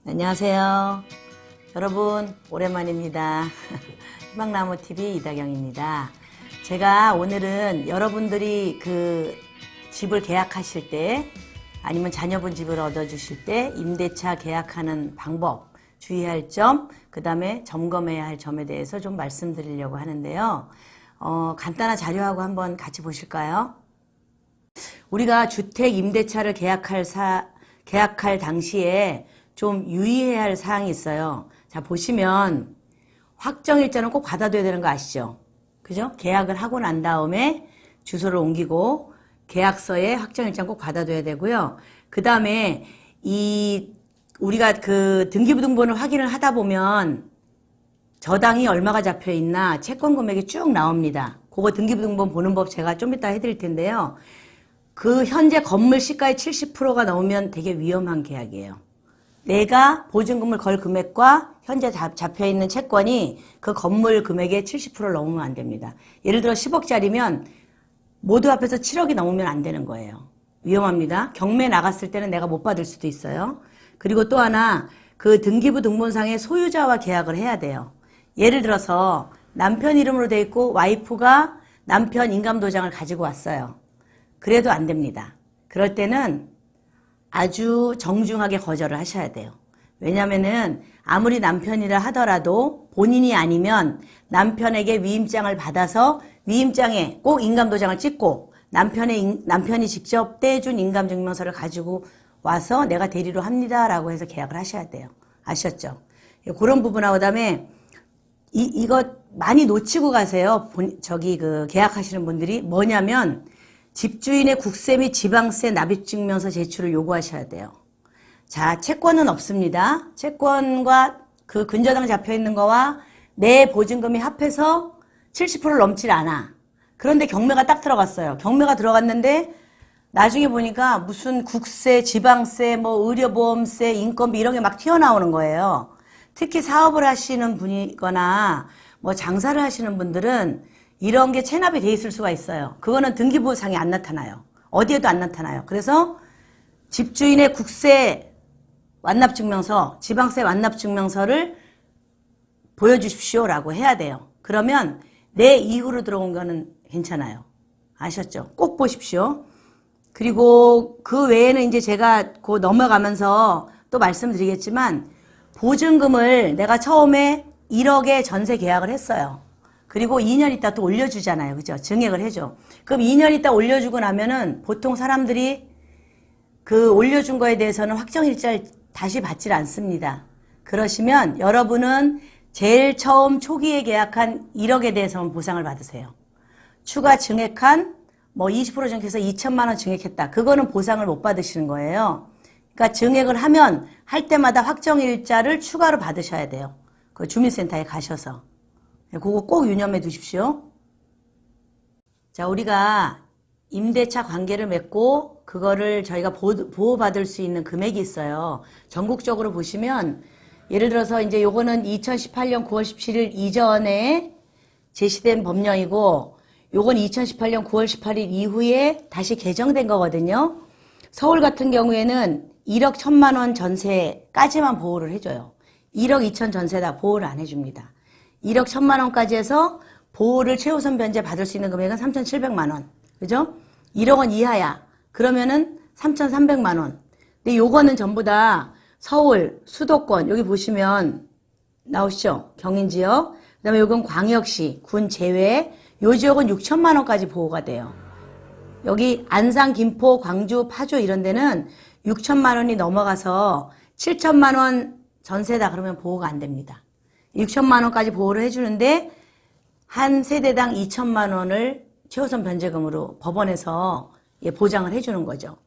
안녕하세요. 여러분 오랜만입니다. 희망나무TV 이다경입니다. 제가 오늘은 여러분들이 그 집을 계약하실 때 아니면 자녀분 집을 얻어주실 때 임대차 계약하는 방법, 주의할 점, 그 다음에 점검해야 할 점에 대해서 좀 말씀드리려고 하는데요. 간단한 자료하고 한번 같이 보실까요? 우리가 주택 임대차를 계약할 당시에 좀 유의해야 할 사항이 있어요. 자, 보시면 확정일자는 꼭 받아둬야 되는 거 아시죠? 그죠? 계약을 하고 난 다음에 주소를 옮기고 계약서에 확정일자는 꼭 받아둬야 되고요. 그 다음에 우리가 그 등기부등본을 확인을 하다 보면 저당이 얼마가 잡혀 있나 채권 금액이 쭉 나옵니다. 그거 등기부등본 보는 법 제가 좀 이따 해드릴 텐데요. 그 현재 건물 시가의 70%가 넘으면 되게 위험한 계약이에요. 내가 보증금을 걸 금액과 현재 잡혀있는 채권이 그 건물 금액의 70%를 넘으면 안 됩니다. 예를 들어 10억짜리면 모두 합해서 7억이 넘으면 안 되는 거예요. 위험합니다. 경매 나갔을 때는 내가 못 받을 수도 있어요. 그리고 또 하나 그 등기부 등본상의 소유자와 계약을 해야 돼요. 예를 들어서 남편 이름으로 돼 있고 와이프가 남편 인감도장을 가지고 왔어요. 그래도 안 됩니다. 그럴 때는 아주 정중하게 거절을 하셔야 돼요. 왜냐면은 아무리 남편이라 하더라도 본인이 아니면 남편에게 위임장을 받아서 위임장에 꼭 인감도장을 찍고 남편이 직접 떼준 인감증명서를 가지고 와서 내가 대리로 합니다라고 해서 계약을 하셔야 돼요. 아셨죠? 그런 부분하고 그다음에 이거 많이 놓치고 가세요. 계약하시는 분들이 뭐냐면 집주인의 국세 및 지방세 납입증명서 제출을 요구하셔야 돼요. 자, 채권은 없습니다. 채권과 그 근저당 잡혀있는 거와 내 보증금이 합해서 70%를 넘질 않아. 그런데 경매가 딱 들어갔어요. 경매가 들어갔는데 나중에 보니까 무슨 국세, 지방세, 뭐 의료보험세, 인건비 이런 게 막 튀어나오는 거예요. 특히 사업을 하시는 분이거나 뭐 장사를 하시는 분들은 이런 게 체납이 돼 있을 수가 있어요. 그거는 등기부상에 안 나타나요. 어디에도 안 나타나요. 그래서 집주인의 국세 완납증명서, 지방세 완납증명서를 보여주십시오라고 해야 돼요. 그러면 내 이후로 들어온 거는 괜찮아요. 아셨죠? 꼭 보십시오. 그리고 그 외에는 이제 제가 그 넘어가면서 또 말씀드리겠지만 보증금을 내가 처음에 1억에 전세 계약을 했어요. 그리고 2년 있다 또 올려주잖아요. 그죠? 증액을 해줘. 그럼 2년 있다 올려주고 나면은 보통 사람들이 그 올려준 거에 대해서는 확정일자를 다시 받질 않습니다. 그러시면 여러분은 제일 처음 초기에 계약한 1억에 대해서만 보상을 받으세요. 추가 증액한 뭐 20% 증액해서 2천만 원 증액했다. 그거는 보상을 못 받으시는 거예요. 그러니까 증액을 하면 할 때마다 확정일자를 추가로 받으셔야 돼요. 그 주민센터에 가셔서. 그거 꼭 유념해 두십시오. 자, 우리가 임대차 관계를 맺고 그거를 저희가 보호받을 수 있는 금액이 있어요. 전국적으로 보시면 예를 들어서 이제 요거는 2018년 9월 17일 이전에 제시된 법령이고 요건 2018년 9월 18일 이후에 다시 개정된 거거든요. 서울 같은 경우에는 1억 1천만 원 전세까지만 보호를 해줘요. 1억 2천 전세다 보호를 안 해줍니다. 1억 1천만 원까지 해서 보호를 최우선 변제 받을 수 있는 금액은 3,700만 원. 그죠? 1억 원 이하야. 그러면은 3,300만 원. 근데 요거는 전부 다 서울, 수도권, 여기 보시면 나오시죠? 경인지역. 그 다음에 요건 광역시, 군 제외. 요 지역은 6천만 원까지 보호가 돼요. 여기 안산, 김포, 광주, 파주 이런 데는 6천만 원이 넘어가서 7천만 원 전세다 그러면 보호가 안 됩니다. 6천만 원까지 보호를 해주는데 한 세대당 2천만 원을 최우선 변제금으로 법원에서 보장을 해주는 거죠.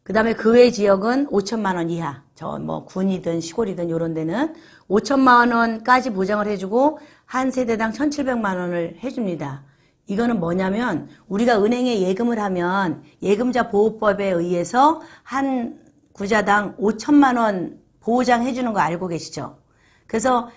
그 다음에 그 외 지역은 5천만 원 이하, 저 뭐 군이든 시골이든 이런 데는 5천만 원까지 보장을 해주고 한 세대당 1,700만 원을 해줍니다. 이거는 뭐냐면 우리가 은행에 예금을 하면 예금자 보호법에 의해서 한 구자당 5천만 원 보호장 해주는 거 알고 계시죠? 그래서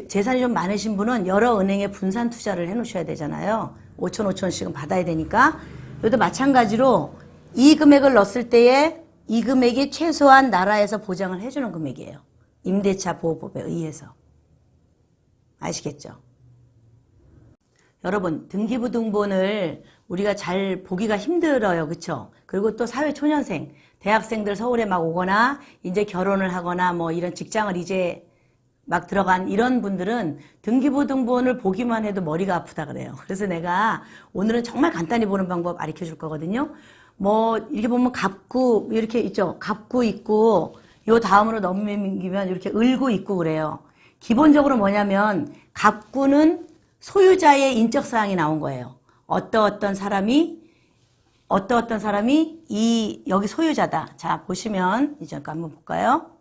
재산이 좀 많으신 분은 여러 은행에 분산 투자를 해 놓으셔야 되잖아요. 5천 5천씩은 받아야 되니까. 이것도 마찬가지로 이 금액을 넣었을 때에 이 금액이 최소한 나라에서 보장을 해주는 금액이에요. 임대차 보호법에 의해서. 아시겠죠? 여러분, 등기부등본을 우리가 잘 보기가 힘들어요. 그쵸? 그리고 또 사회초년생, 대학생들 서울에 막 오거나 이제 결혼을 하거나 뭐 이런 직장을 이제 막 들어간 이런 분들은 등기부등본을 보기만 해도 머리가 아프다 그래요. 그래서 내가 오늘은 정말 간단히 보는 방법 가르쳐 줄 거거든요. 뭐 이렇게 보면 갑구 이렇게 있죠. 갑구 있고 요 다음으로 넘기면 이렇게 을구 있고 그래요. 기본적으로 뭐냐면 갑구는 소유자의 인적사항이 나온 거예요. 어떤 사람이 여기 소유자다. 자, 보시면 이제 한번 볼까요?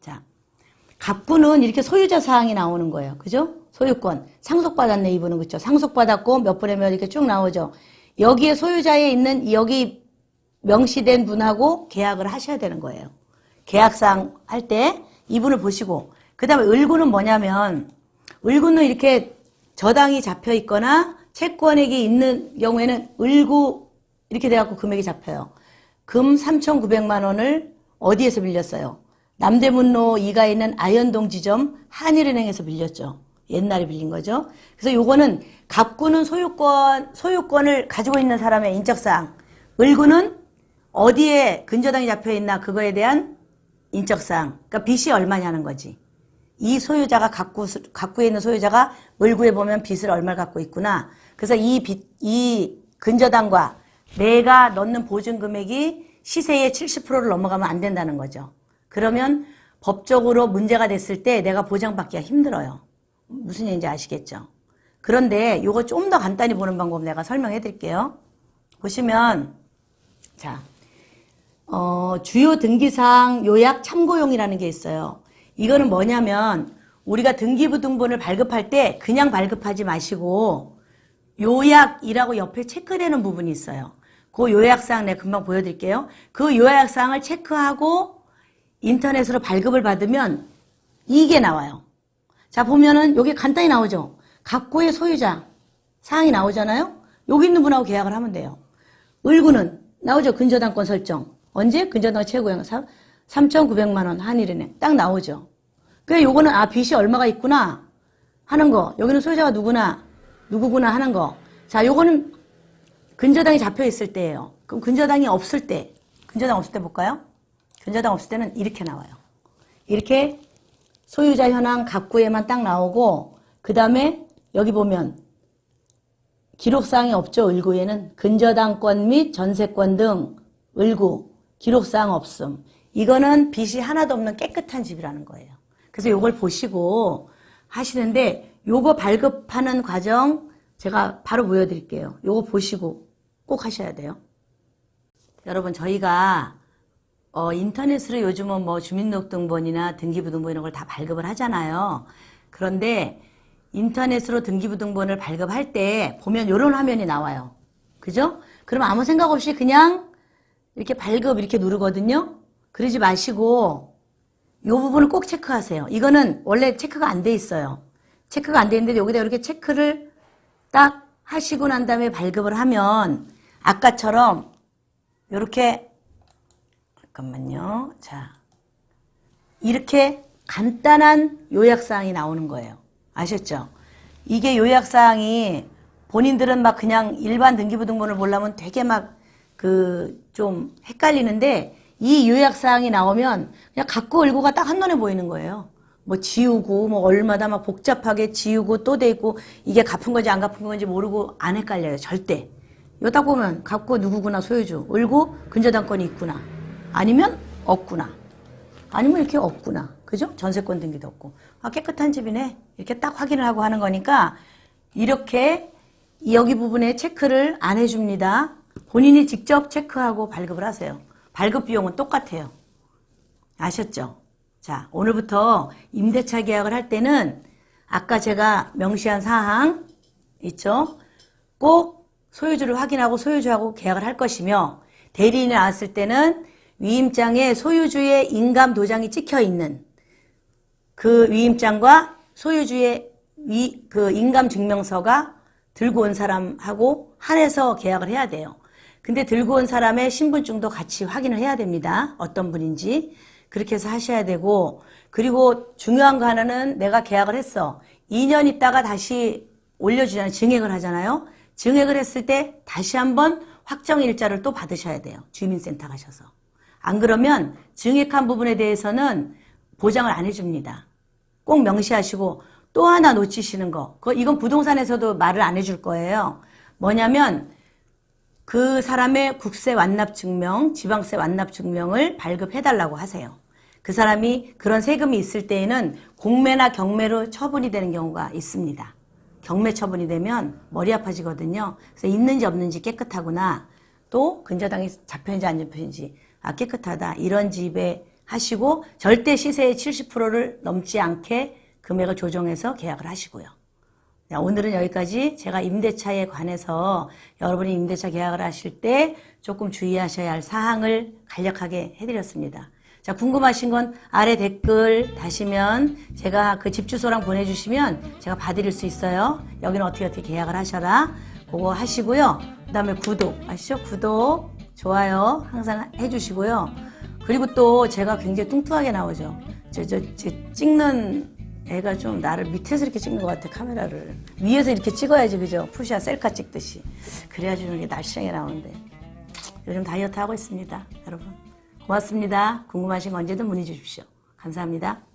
자, 갑구는 이렇게 소유자 사항이 나오는 거예요. 그죠? 소유권. 상속받았네, 이분은. 그쵸? 상속받았고 몇 분에 몇 이렇게 쭉 나오죠. 여기에 소유자에 있는 여기 명시된 분하고 계약을 하셔야 되는 거예요. 계약사항 할 때 이분을 보시고 그 다음에 을구는 뭐냐면 을구는 이렇게 저당이 잡혀 있거나 채권액이 있는 경우에는 을구 이렇게 돼갖고 금액이 잡혀요. 금 3,900만 원을 어디에서 빌렸어요? 남대문로 2가 있는 아현동 지점 한일은행에서 빌렸죠. 옛날에 빌린 거죠. 그래서 요거는 갑구는 소유권을 가지고 있는 사람의 인적사항, 을구는 어디에 근저당이 잡혀 있나 그거에 대한 인적사항. 그러니까 빚이 얼마냐는 거지. 이 소유자가 갑구에 있는 소유자가 을구에 보면 빚을 얼마를 갖고 있구나. 그래서 이 근저당과 내가 넣는 보증 금액이 시세의 70%를 넘어가면 안 된다는 거죠. 그러면 법적으로 문제가 됐을 때 내가 보장받기가 힘들어요. 무슨 얘기인지 아시겠죠? 그런데 이거 좀 더 간단히 보는 방법 내가 설명해 드릴게요. 보시면 자, 주요 등기사항 요약 참고용이라는 게 있어요. 이거는 뭐냐면 우리가 등기부등본을 발급할 때 그냥 발급하지 마시고 요약이라고 옆에 체크되는 부분이 있어요. 그 요약사항 내가 금방 보여드릴게요. 그 요약사항을 체크하고 인터넷으로 발급을 받으면 이게 나와요. 자, 보면은 여기 간단히 나오죠. 갑구의 소유자 사항이 나오잖아요. 여기 있는 분하고 계약을 하면 돼요. 을구는 나오죠. 근저당권 설정. 언제? 근저당 최고형 3,900만 원 한일은행 딱 나오죠. 그래 요거는 빚이 얼마가 있구나 하는 거. 여기는 소유자가 누구구나 하는 거. 자, 요거는 근저당이 잡혀 있을 때예요. 그럼 근저당 없을 때 볼까요? 근저당 없을 때는 이렇게 나와요. 이렇게 소유자 현황 갑구에만 딱 나오고 그 다음에 여기 보면 기록사항이 없죠. 을구에는 근저당권 및 전세권 등 을구 기록사항 없음. 이거는 빚이 하나도 없는 깨끗한 집이라는 거예요. 그래서 요걸 보시고 하시는데 요거 발급하는 과정 제가 바로 보여드릴게요. 요거 보시고 꼭 하셔야 돼요. 여러분 저희가 인터넷으로 요즘은 뭐 주민등록번이나 등기부등본 이런 걸 다 발급을 하잖아요. 그런데 인터넷으로 등기부등본을 발급할 때 보면 이런 화면이 나와요. 그죠? 그러면 아무 생각 없이 그냥 이렇게 발급 이렇게 누르거든요. 그러지 마시고 이 부분을 꼭 체크하세요. 이거는 원래 체크가 안 돼 있어요. 체크가 안 돼 있는데 여기다 이렇게 체크를 딱 하시고 난 다음에 발급을 하면 아까처럼 이렇게 잠깐만요. 자, 이렇게 간단한 요약사항이 나오는 거예요. 아셨죠? 이게 요약사항이 본인들은 막 그냥 일반 등기부등본을 보려면 되게 막 좀 헷갈리는데 이 요약사항이 나오면 그냥 갑구 을구가 딱 한눈에 보이는 거예요. 뭐 지우고 뭐 얼마다 막 복잡하게 지우고 또 돼 있고 이게 갚은 건지 안 갚은 건지 모르고 안 헷갈려요. 절대. 이거 딱 보면 갑구 누구구나 소유주 을구 근저당권이 있구나 아니면 없구나 아니면 이렇게 없구나 그죠? 전세권 등기도 없고 깨끗한 집이네 이렇게 딱 확인을 하고 하는 거니까 이렇게 여기 부분에 체크를 안 해줍니다. 본인이 직접 체크하고 발급을 하세요. 발급 비용은 똑같아요. 아셨죠? 자, 오늘부터 임대차 계약을 할 때는 아까 제가 명시한 사항 있죠? 꼭 소유주를 확인하고 소유주하고 계약을 할 것이며 대리인이 나왔을 때는 위임장에 소유주의 인감 도장이 찍혀 있는 그 위임장과 소유주의 그 인감 증명서가 들고 온 사람하고 한해서 계약을 해야 돼요. 근데 들고 온 사람의 신분증도 같이 확인을 해야 됩니다. 어떤 분인지. 그렇게 해서 하셔야 되고, 그리고 중요한 거 하나는 내가 계약을 했어. 2년 있다가 다시 올려주잖아요. 증액을 하잖아요. 증액을 했을 때 다시 한번 확정 일자를 또 받으셔야 돼요. 주민센터 가셔서. 안 그러면 증액한 부분에 대해서는 보장을 안 해줍니다. 꼭 명시하시고, 또 하나 놓치시는 거. 이건 부동산에서도 말을 안 해줄 거예요. 뭐냐면 그 사람의 국세 완납 증명, 지방세 완납 증명을 발급해달라고 하세요. 그 사람이 그런 세금이 있을 때에는 공매나 경매로 처분이 되는 경우가 있습니다. 경매 처분이 되면 머리 아파지거든요. 그래서 있는지 없는지 깨끗하구나. 또 근저당이 잡혔는지 안 잡혔는지 깨끗하다. 이런 집에 하시고 절대 시세의 70%를 넘지 않게 금액을 조정해서 계약을 하시고요. 오늘은 여기까지 제가 임대차에 관해서 여러분이 임대차 계약을 하실 때 조금 주의하셔야 할 사항을 간략하게 해드렸습니다. 자, 궁금하신 건 아래 댓글 다시면 제가 그 집 주소랑 보내주시면 제가 봐드릴 수 있어요. 여기는 어떻게 계약을 하셔라. 그거 하시고요. 그 다음에 구독, 아시죠? 구독, 좋아요 항상 해주시고요. 그리고 또 제가 굉장히 뚱뚱하게 나오죠. 제 찍는 애가 좀 나를 밑에서 이렇게 찍는 것 같아. 카메라를 위에서 이렇게 찍어야지, 그죠? 푸시아 셀카 찍듯이. 그래야지 이렇게 날씬하게 나오는데 요즘 다이어트 하고 있습니다. 여러분 고맙습니다. 궁금하신 거 언제든 문의 주십시오. 감사합니다.